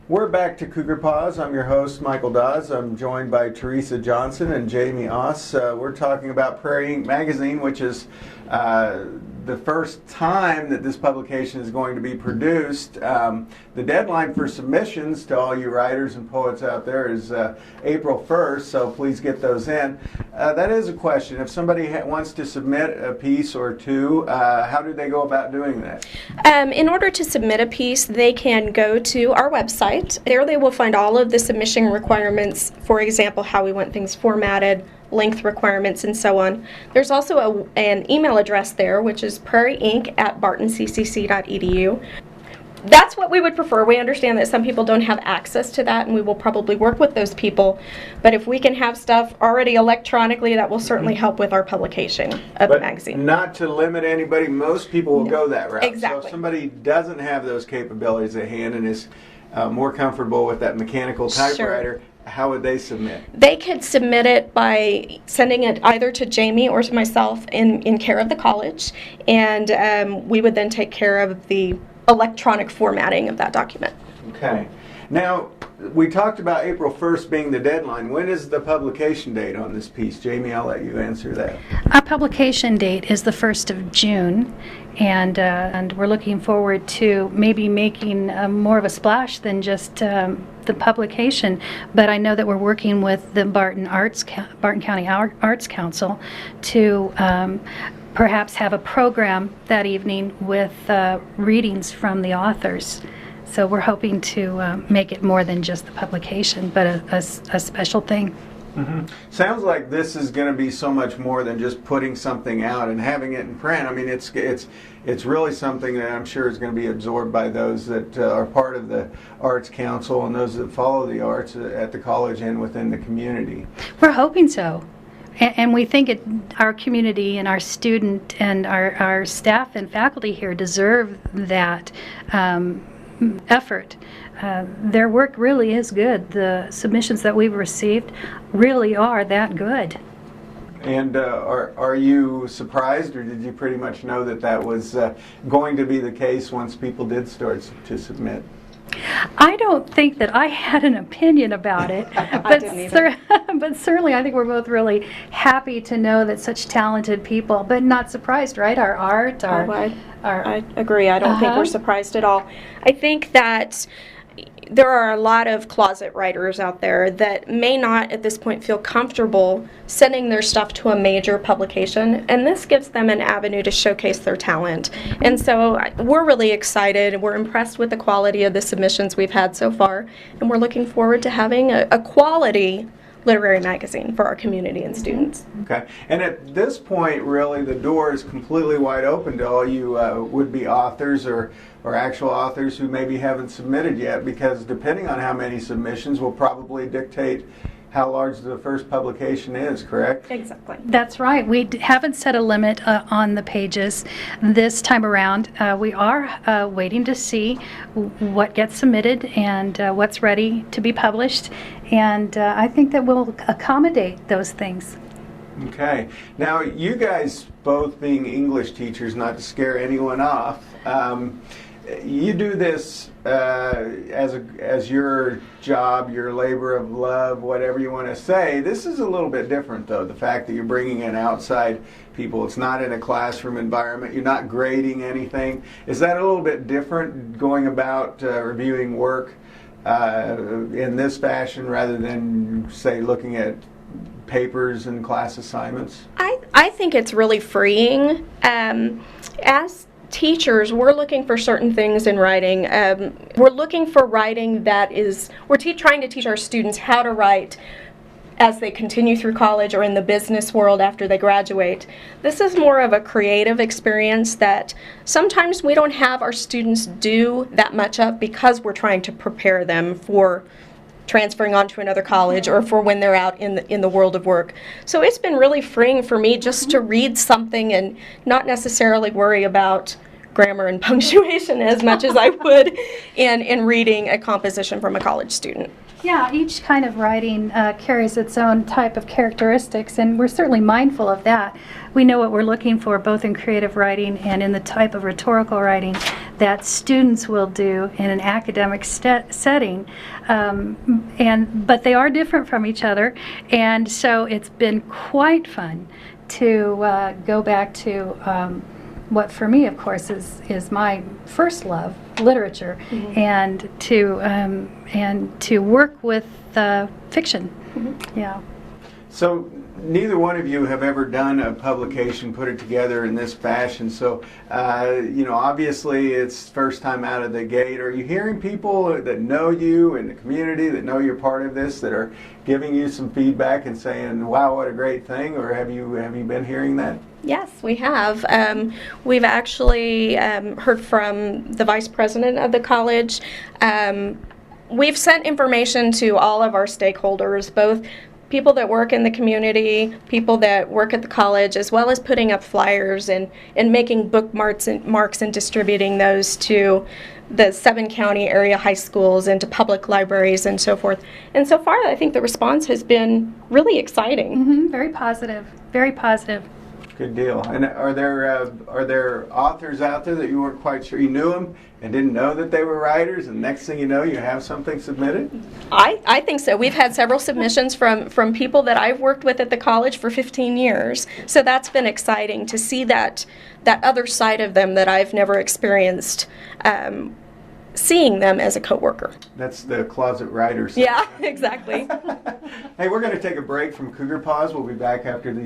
We're back to Cougar Paws. I'm your host, Michael Dawes. I'm joined by Teresa Johnson and Jamie Oss. We're talking about Prairie Ink magazine, which is the first time that this publication is going to be produced. The deadline for submissions to all you writers and poets out there is April 1st, so please get those in. That is a question. If somebody wants to submit a piece or two, how do they go about doing that? In order to submit a piece, they can go to our website. There they will find all of the submission requirements, for example, how we want things formatted, length requirements, and so on. There's also an email address there, which is prairieink@bartonccc.edu. That's what we would prefer. We understand that some people don't have access to that, and we will probably work with those people. But if we can have stuff already electronically, that will certainly help with our publication of the magazine. Not to limit anybody, most people will go that route. Exactly. So if somebody doesn't have those capabilities at hand and is more comfortable with that mechanical typewriter, how would they submit? They could submit it by sending it either to Jamie or to myself in care of the college, and we would then take care of the electronic formatting of that document. Okay. Now, we talked about April 1st being the deadline. When is the publication date on this piece? Jamie, I'll let you answer that. Our publication date is the 1st of June, and we're looking forward to maybe making more of a splash than just the publication. But I know that we're working with the Barton County Arts Council to perhaps have a program that evening with readings from the authors. So we're hoping to make it more than just the publication, but a special thing. Mm-hmm. Sounds like this is going to be so much more than just putting something out and having it in print. I mean, it's really something that I'm sure is going to be absorbed by those that are part of the Arts Council and those that follow the arts at the college and within the community. We're hoping so. And we think our community and our student and our staff and faculty here deserve that effort. Their work really is good. The submissions that we've received really are that good. And are you surprised, or did you pretty much know that was going to be the case once people did start to submit? I don't think that I had an opinion about it, but certainly I think we're both really happy to know that such talented people, but not surprised, right? Our art, I agree. I don't think we're surprised at all. I think that there are a lot of closet writers out there that may not at this point feel comfortable sending their stuff to a major publication, and this gives them an avenue to showcase their talent. And so we're really excited. We're impressed with the quality of the submissions we've had so far, and we're looking forward to having a quality literary magazine for our community and students. Okay, and at this point, really, the door is completely wide open to all you would-be authors or actual authors who maybe haven't submitted yet, because depending on how many submissions will probably dictate how large the first publication is, correct? Exactly. That's right. We haven't set a limit on the pages this time around. We are waiting to see what gets submitted and what's ready to be published, and I think that we'll accommodate those things. Okay. Now, you guys both being English teachers, not to scare anyone off, you do this as your job, your labor of love, whatever you want to say. This is a little bit different, though, the fact that you're bringing in outside people. It's not in a classroom environment. You're not grading anything. Is that a little bit different going about reviewing work in this fashion rather than, say, looking at papers and class assignments? I think it's really freeing. As teachers, we're looking for certain things in writing. We're looking for writing that is, we're trying to teach our students how to write as they continue through college or in the business world after they graduate. This is more of a creative experience that sometimes we don't have our students do that much of because we're trying to prepare them for transferring on to another college or for when they're out in the world of work. So it's been really freeing for me just to read something and not necessarily worry about grammar and punctuation as much as I would in reading a composition from a college student. Yeah, each kind of writing carries its own type of characteristics, and we're certainly mindful of that. We know what we're looking for both in creative writing and in the type of rhetorical writing that students will do in an academic setting, but they are different from each other, and so it's been quite fun to go back to what for me, of course, is my first love, literature, and to work with fiction. Yeah. So neither one of you have ever done a publication, put it together in this fashion. So, obviously it's first time out of the gate. Are you hearing people that know you in the community, that know you're part of this, that are giving you some feedback and saying, wow, what a great thing? Or have you been hearing that? Yes, we have. We've actually heard from the vice president of the college. We've sent information to all of our stakeholders, both people that work in the community, people that work at the college, as well as putting up flyers and making bookmarks and distributing those to the 7 county area high schools and to public libraries and so forth. And so far, I think the response has been really exciting. Very positive. Very positive. Good deal. And are there authors out there that you weren't quite sure, you knew them and didn't know that they were writers, and next thing you know, you have something submitted? I think so. We've had several submissions from people that I've worked with at the college for 15 years. So that's been exciting to see that other side of them that I've never experienced. Seeing them as a coworker. That's the closet writer. Yeah, exactly. Hey, we're going to take a break from Cougar Paws. We'll be back after these